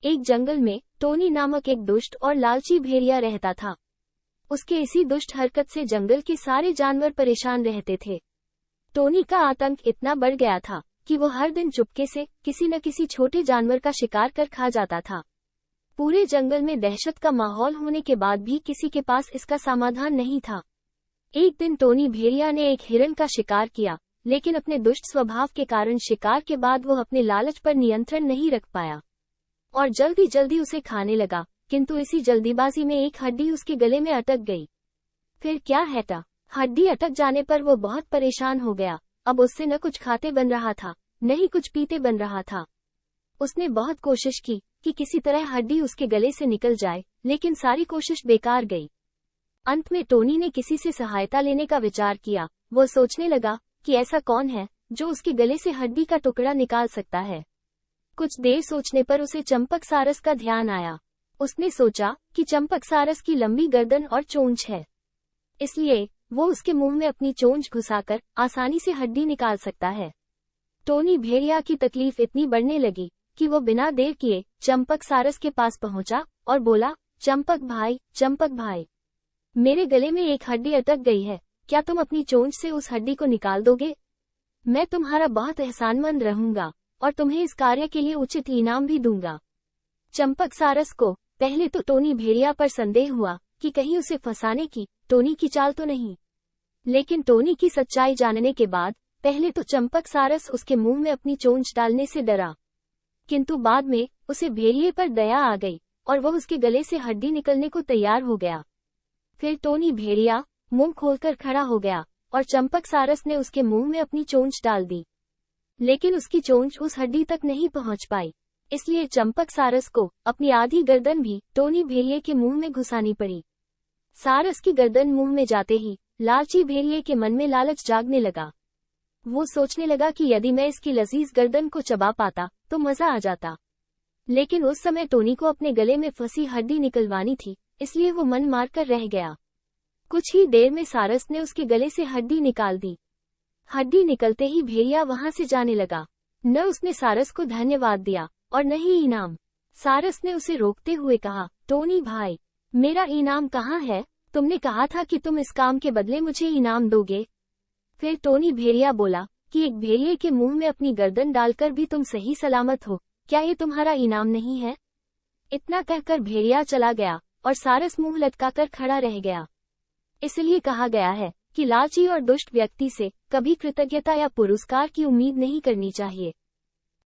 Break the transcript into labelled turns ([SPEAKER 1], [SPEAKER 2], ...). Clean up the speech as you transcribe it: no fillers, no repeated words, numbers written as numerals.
[SPEAKER 1] एक जंगल में टोनी नामक एक दुष्ट और लालची भेड़िया रहता था। उसके इसी दुष्ट हरकत से जंगल के सारे जानवर परेशान रहते थे। टोनी का आतंक इतना बढ़ गया था कि वो हर दिन चुपके से किसी न किसी छोटे जानवर का शिकार कर खा जाता था। पूरे जंगल में दहशत का माहौल होने के बाद भी किसी के पास इसका समाधान नहीं था। एक दिन टोनी भेड़िया ने एक हिरन का शिकार किया, लेकिन अपने दुष्ट स्वभाव के कारण शिकार के बाद वो अपने लालच पर नियंत्रण नहीं रख पाया और जल्दी जल्दी उसे खाने लगा। किंतु इसी जल्दीबाजी में एक हड्डी उसके गले में अटक गई। फिर क्या हटा, हड्डी अटक जाने पर वो बहुत परेशान हो गया। अब उससे न कुछ खाते बन रहा था, न ही कुछ पीते बन रहा था। उसने बहुत कोशिश की कि किसी तरह हड्डी उसके गले से निकल जाए, लेकिन सारी कोशिश बेकार गई। अंत में टोनी ने किसी से सहायता लेने का विचार किया। वो सोचने लगा कि ऐसा कौन है जो उसके गले से हड्डी का टुकड़ा निकाल सकता है। कुछ देर सोचने पर उसे चंपकसारस का ध्यान आया। उसने सोचा कि चंपकसारस की लंबी गर्दन और चोंच है, इसलिए वो उसके मुंह में अपनी चोंच घुसाकर आसानी से हड्डी निकाल सकता है। टोनी भेड़िया की तकलीफ इतनी बढ़ने लगी कि वो बिना देर किए चंपकसारस के पास पहुंचा और बोला, चंपक भाई, मेरे गले में एक हड्डी अटक गई है, क्या तुम अपनी चोंच से उस हड्डी को निकाल दोगे? मैं तुम्हारा बहुत एहसानमंद रहूंगा और तुम्हें इस कार्य के लिए उचित इनाम भी दूंगा। चंपकसारस को पहले तो टोनी भेड़िया पर संदेह हुआ कि कहीं उसे फंसाने की टोनी की चाल तो नहीं, लेकिन टोनी की सच्चाई जानने के बाद पहले तो चंपकसारस उसके मुंह में अपनी चोंच डालने से डरा, किंतु बाद में उसे भेड़िए पर दया आ गई और वह उसके गले से हड्डी निकलने को तैयार हो गया। फिर टोनी भेड़िया मुंह खोलकर खड़ा हो गया और चंपकसारस ने उसके मुंह में अपनी चोंच डाल दी, लेकिन उसकी चोंच उस हड्डी तक नहीं पहुंच पाई। इसलिए चंपकसारस को अपनी आधी गर्दन भी टोनी भेड़िए के मुंह में घुसानी पड़ी। सारस की गर्दन मुंह में जाते ही लालची भेड़िए के मन में लालच जागने लगा। वो सोचने लगा कि यदि मैं इसकी लजीज गर्दन को चबा पाता तो मजा आ जाता, लेकिन उस समय टोनी को अपने गले में फंसी हड्डी निकलवानी थी, इसलिए वो मन मारकर रह गया। कुछ ही देर में सारस ने उसके गले से हड्डी निकाल दी। हड्डी निकलते ही भेड़िया वहां से जाने लगा। न उसने सारस को धन्यवाद दिया और न ही इनाम। सारस ने उसे रोकते हुए कहा, टोनी भाई, मेरा इनाम कहाँ है? तुमने कहा था कि तुम इस काम के बदले मुझे इनाम दोगे। फिर टोनी भेड़िया बोला कि एक भेड़िए के मुंह में अपनी गर्दन डालकर भी तुम सही सलामत हो, क्या ये तुम्हारा इनाम नहीं है? इतना कहकर भेड़िया चला गया और सारस मुंह लटकाकर खड़ा रह गया। इसलिए कहा गया है कि लालची और दुष्ट व्यक्ति से कभी कृतज्ञता या पुरस्कार की उम्मीद नहीं करनी चाहिए।